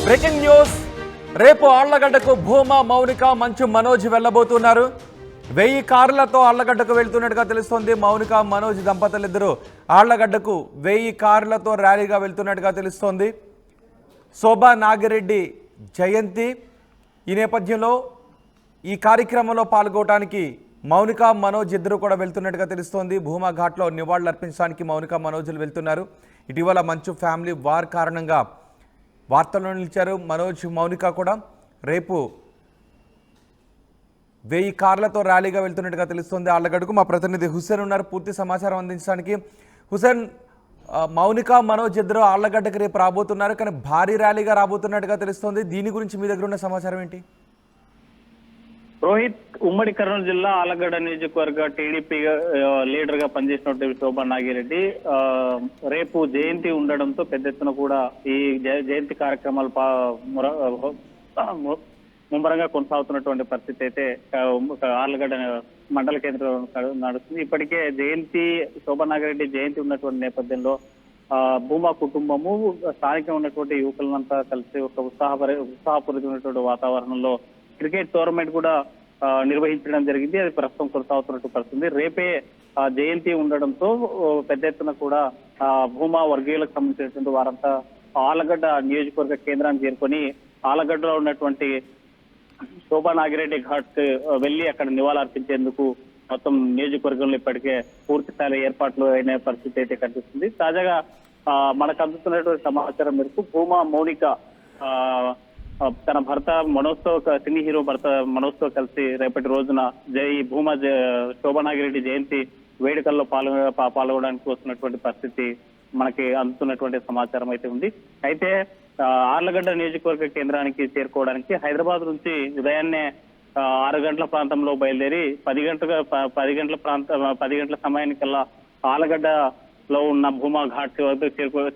Breaking news. రేపు ఆళ్లగడ్డకు భూమా, మౌనిక, మంచు మనోజ్ వెళ్లబోతున్నారు. 1000 కార్లతో ఆళ్లగడ్డకు వెళ్తున్నట్టుగా తెలుస్తోంది. మౌనిక, మనోజ్ దంపతులిద్దరూ ఆళ్లగడ్డకు 1000 కార్లతో ర్యాలీగా వెళ్తున్నట్టుగా తెలుస్తోంది. శోభా నాగిరెడ్డి జయంతి. ఈ నేపథ్యంలో ఈ కార్యక్రమంలో పాల్గొనడానికి మౌనిక, మనోజ్ ఇద్దరు కూడా వెళ్తున్నట్టుగా తెలుస్తోంది. భూమా ఘాట్లో నివాళులు అర్పించడానికి మౌనిక, మనోజ్లు వెళ్తున్నారు. ఇటీవల మంచు ఫ్యామిలీ వార్ కారణంగా వార్తల్లో నిలిచారు మనోజ్, మౌనిక కూడా. రేపు 1000 కార్లతో ర్యాలీగా వెళ్తున్నట్టుగా తెలుస్తుంది ఆళ్లగడ్డకు. మా ప్రతినిధి హుసేన్ ఉన్నారు పూర్తి సమాచారం అందించడానికి. హుసేన్, మౌనిక, మనోజ్ ఇద్దరు ఆళ్లగడ్డకి రేపు రాబోతున్నారు, కానీ భారీ ర్యాలీగా రాబోతున్నట్టుగా తెలుస్తోంది. దీని గురించి మీ దగ్గర ఉన్న సమాచారం ఏంటి? రోహిత్, ఉమ్మడి కర్నూలు జిల్లా ఆళ్లగడ్డ నియోజకవర్గ టీడీపీ లీడర్ గా పనిచేసినటువంటి శోభా నాగిరెడ్డి రేపు జయంతి ఉండడంతో పెద్ద ఎత్తున కూడా ఈ జయంతి కార్యక్రమాలు ముమ్మరంగా కొనసాగుతున్నటువంటి పరిస్థితి అయితే ఆళ్లగడ్డ మండల కేంద్రం నడుస్తుంది. ఇప్పటికే జయంతి, శోభా నాగిరెడ్డి జయంతి ఉన్నటువంటి నేపథ్యంలో భూమా కుటుంబము స్థానికంగా ఉన్నటువంటి యువకులంతా కలిసి ఒక ఉత్సాహపూరితమైనటువంటి వాతావరణంలో క్రికెట్ టోర్నమెంట్ కూడా నిర్వహించడం జరిగింది. అది ప్రస్తుతం కొనసాగుతున్నట్టు పరిస్థితి. రేపే జయంతి ఉండడంతో పెద్ద ఎత్తున కూడా భూమా వర్గీయులకు సంబంధించినటువంటి వారంతా ఆళ్లగడ్డ నియోజకవర్గ కేంద్రాన్ని చేరుకొని ఆళ్లగడ్డలో ఉన్నటువంటి శోభా నాగిరెడ్డి ఘాట్ వెళ్లి అక్కడ నివాళులర్పించేందుకు మొత్తం నియోజకవర్గంలో ఇప్పటికే పూర్తి స్థాయి ఏర్పాట్లు అయిన పరిస్థితి అయితే కనిపిస్తుంది. తాజాగా మనకు అందుతున్నటువంటి సమాచారం మేరకు భూమా, మౌనిక తన భర్త మనోజ్తో, సినీ హీరో భర్త మనోజ్తో కలిసి రేపటి రోజున భూమా శోభా నాగిరెడ్డి జయంతి వేడుకల్లో పాల్గొనడానికి వస్తున్నటువంటి పరిస్థితి మనకి అందుతున్నటువంటి సమాచారం అయితే ఉంది. అయితే ఆళ్లగడ్డ నియోజకవర్గ కేంద్రానికి చేరుకోవడానికి హైదరాబాద్ నుంచి ఉదయాన్నే 6 గంటల ప్రాంతంలో బయలుదేరి 10 గంటల సమయానికల్లా ఆళ్లగడ్డలో ఉన్న భూమా ఘాట్ వద్ద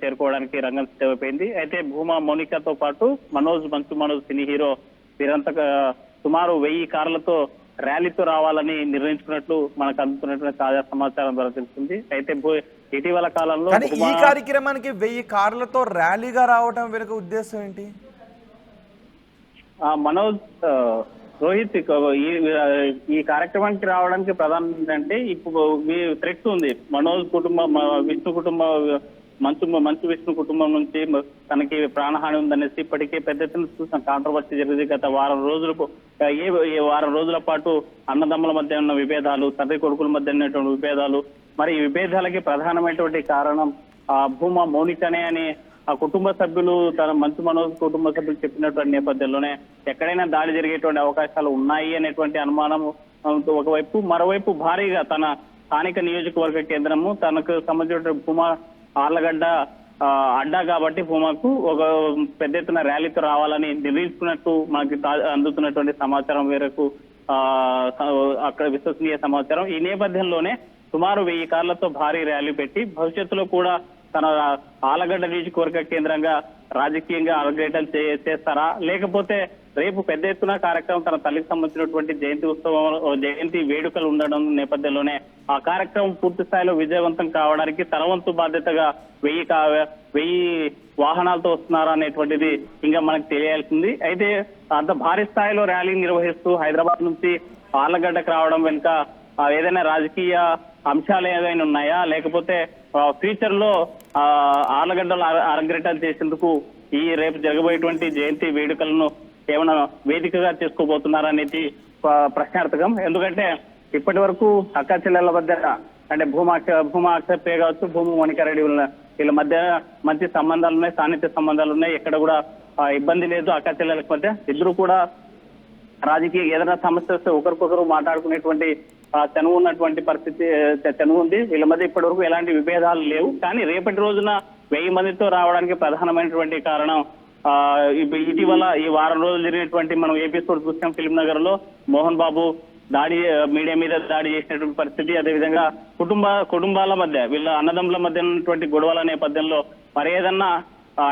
చేరుకోవడానికి రంగం సిద్ధమైపోయింది. అయితే భూమా, మౌనికతో పాటు మనోజ్, మంచు మనోజ్ సినీ హీరో వీరంతా సుమారు 1000 కార్లతో ర్యాలీతో రావాలని నిర్ణయించుకున్నట్లు మనకు అందుతున్నటువంటి తాజా సమాచారం ద్వారా తెలుస్తుంది. అయితే ఇటీవల కాలంలో ఈ కార్యక్రమానికి 1000 కార్లతో ర్యాలీగా రావడం వెనుక ఉద్దేశం ఏంటి? మనోజ్, రోహిత్, ఈ కార్యక్రమానికి రావడానికి ప్రధానం ఏంటంటే ఇప్పుడు థ్రెట్ ఉంది. మనోజ్ కుటుంబం, విష్ణు కుటుంబం, మంచు విష్ణు కుటుంబం నుంచి తనకి ప్రాణహాని ఉందనేసి ఇప్పటికే పెద్ద ఎత్తున చూసిన కాంట్రవర్సీ జరిగింది. గత వారం రోజుల పాటు అన్నదమ్ముల మధ్య ఉన్న విభేదాలు, తండ్రి కొడుకుల మధ్య ఉన్నటువంటి విభేదాలు, మరి ఈ విభేదాలకి ప్రధానమైనటువంటి కారణం భూమా, మౌనికనే అని ఆ కుటుంబ సభ్యులు, తన మంచు మనోజ్ కుటుంబ సభ్యులు చెప్పినటువంటి నేపథ్యంలోనే ఎక్కడైనా దాడి జరిగేటువంటి అవకాశాలు ఉన్నాయి అనేటువంటి అనుమానం ఒకవైపు, మరోవైపు భారీగా తన స్థానిక నియోజకవర్గ కేంద్రము తనకు సంబంధించిన భూమా ఆళ్లగడ్డ అడ్డా కాబట్టి భూమాకు ఒక పెద్ద ఎత్తున ర్యాలీతో రావాలని నిర్ణయించుకున్నట్టు మనకి అందుతున్నటువంటి సమాచారం మేరకు అక్కడ విశ్వసనీయ సమాచారం. ఈ నేపథ్యంలోనే సుమారు 1000 కార్లతో భారీ ర్యాలీ పెట్టి భవిష్యత్తులో కూడా తన ఆళ్లగడ్డ నియోజకవర్గ కేంద్రంగా రాజకీయంగా అలగ్రేటలు చేస్తారా, లేకపోతే రేపు పెద్ద ఎత్తున కార్యక్రమం తన తల్లికి సంబంధించినటువంటి జయంతి వేడుకలు ఉండడం నేపథ్యంలోనే ఆ కార్యక్రమం పూర్తి స్థాయిలో విజయవంతం కావడానికి తన వంతు బాధ్యతగా 1000 వాహనాలతో వస్తున్నారా అనేటువంటిది ఇంకా మనకు తెలియాల్సింది. అయితే అంత భారీ స్థాయిలో ర్యాలీ నిర్వహిస్తూ హైదరాబాద్ నుంచి ఆళ్లగడ్డకు రావడం వెనుక ఏదైనా రాజకీయ అంశాలు ఏదైనా ఉన్నాయా, లేకపోతే ఫ్యూచర్ లో ఆళ్లగడ్డలు అరంగేట్రం చేసేందుకు ఈ రేపు జరగబోయేటువంటి జయంతి వేడుకలను ఏమైనా వేదికగా చేసుకోబోతున్నారా అనేది ప్రశ్నార్థకం. ఎందుకంటే ఇప్పటి వరకు అక్క చెల్లెల మధ్య, అంటే భూమా అక్షరప్రియ కావచ్చు, భూమి మౌనికారెడ్డి వీళ్ళ మధ్య మంచి సంబంధాలు ఉన్నాయి, సాన్నిధ్య సంబంధాలు ఉన్నాయి. ఎక్కడ కూడా ఇబ్బంది లేదు అక్క చెల్లెల మధ్య. ఇద్దరు కూడా రాజకీయ ఏదైనా సమస్య వస్తే ఒకరికొకరు మాట్లాడుకునేటువంటి చనువు ఉన్నటువంటి పరిస్థితి చనువు ఉంది. వీళ్ళ మధ్య ఇప్పటి వరకు ఎలాంటి విభేదాలు లేవు. కానీ రేపటి రోజున 1000 మందితో రావడానికి ప్రధానమైనటువంటి కారణం ఇటీవల ఈ వారం రోజులు జరిగినటువంటి మనం ఎపిసోడ్ చూసాం. ఫిల్మ్ నగర్ లో మోహన్ బాబు మీడియా మీద దాడి చేసినటువంటి పరిస్థితి, అదేవిధంగా కుటుంబాల మధ్య, వీళ్ళ అన్నదమ్ముల మధ్య ఉన్నటువంటి గొడవల నేపథ్యంలో మరి ఏదన్నా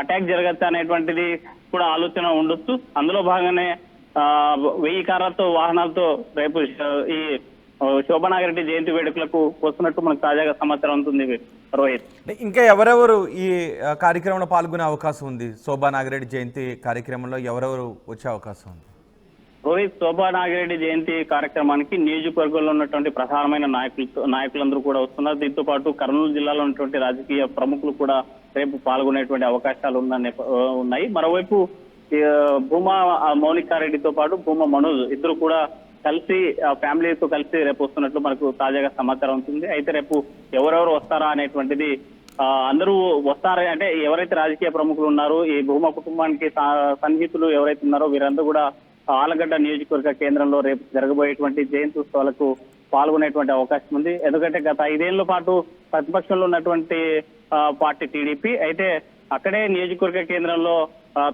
అటాక్ జరగచ్చా అనేటువంటిది కూడా ఆలోచన ఉండొచ్చు. అందులో భాగంగానే 1000 కార్లతో వాహనాలతో రేపు ఈ శోభనాగిరెడ్డి జయంతి వేడుకలకు వస్తున్నట్టు మనకు తాజాగా సమాచారం ఉంటుంది రోహిత్. ఇంకా ఎవరెవరు ఈ కార్యక్రమంలో పాల్గొనే అవకాశం ఉంది? శోభా నాగిరెడ్డి జయంతి కార్యక్రమంలో ఎవరెవరు వచ్చే అవకాశం ఉంది? రోహిత్, శోభా నాగిరెడ్డి జయంతి కార్యక్రమానికి నియోజకవర్గంలో ఉన్నటువంటి ప్రధానమైన నాయకులందరూ కూడా వస్తున్నారు. దీంతో పాటు కర్నూలు జిల్లాలో ఉన్నటువంటి రాజకీయ ప్రముఖులు కూడా రేపు పాల్గొనేటువంటి అవకాశాలు ఉన్నాయి. మరోవైపు భూమా మౌనికారెడ్డితో పాటు భూమా మనోజ్ ఇద్దరు కూడా కలిసి ఫ్యామిలీతో కలిసి రేపు వస్తున్నట్లు మనకు తాజాగా సమాచారం ఉంటుంది. అయితే రేపు ఎవరెవరు వస్తారా అనేటువంటిది అందరూ వస్తారా అంటే ఎవరైతే రాజకీయ ప్రముఖులు ఉన్నారో ఈ భూమా కుటుంబానికి సన్నిహితులు ఎవరైతే ఉన్నారో వీరందరూ కూడా ఆలగడ్డ నియోజకవర్గ కేంద్రంలో రేపు జరగబోయేటువంటి జయంతి ఉత్సవాలకు పాల్గొనేటువంటి అవకాశం ఉంది. ఎందుకంటే గత 5 ఏళ్ల పాటు ప్రతిపక్షంలో ఉన్నటువంటి పార్టీ టీడీపీ అయితే అక్కడే నియోజకవర్గ కేంద్రంలో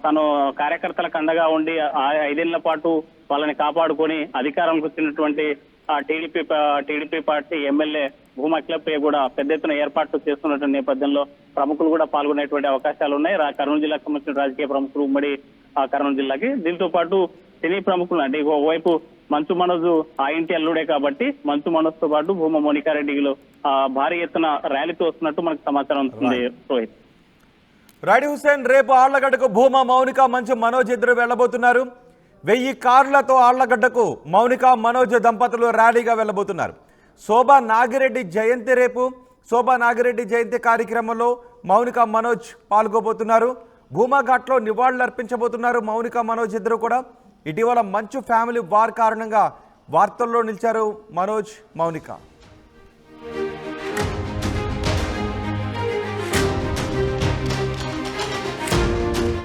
తను కార్యకర్తలకు అండగా ఉండి 5 ఏళ్ల పాటు వాళ్ళని కాపాడుకొని అధికారంకి వచ్చినటువంటి TDP party MLA Bhuma Akhilapriya కూడా పెద్ద ఎత్తున ఏర్పాట్లు చేస్తున్నటువంటి నేపథ్యంలో ప్రముఖులు కూడా పాల్గొనేటువంటి అవకాశాలు ఉన్నాయి. కర్నూలు జిల్లాకు సంబంధించిన రాజకీయ ప్రముఖులు ఉమ్మడి కర్నూలు జిల్లాకి. దీంతో పాటు సినీ ప్రముఖులు అంటే ఒకవైపు మంచు మనోజ్ ఆ ఇంటి అల్లుడే కాబట్టి మంచు మనోజ్ తో పాటు భూమా మౌనికారెడ్డిలో భారీ ఎత్తున ర్యాలీతో వస్తున్నట్టు మనకు సమాచారం ఉంటుంది రోహిత్. రాడి హుసేన్, రేపు ఆళ్లగడ్డకు భూమా మౌనిక మంచు మనోజ్ ఇద్దరు వెళ్లబోతున్నారు. 1000 కార్లతో ఆళ్లగడ్డకు మౌనిక మనోజ్ దంపతులు ర్యాలీగా వెళ్లబోతున్నారు. శోభా నాగిరెడ్డి జయంతి రేపు. శోభా నాగిరెడ్డి జయంతి కార్యక్రమంలో మౌనిక మనోజ్ పాల్గొబోతున్నారు. భూమాఘాట్లో నివాళులు అర్పించబోతున్నారు మౌనిక మనోజ్ ఇద్దరు కూడా. ఇటీవల మంచు ఫ్యామిలీ వార్ కారణంగా వార్తల్లో నిలిచారు మనోజ్, మౌనిక.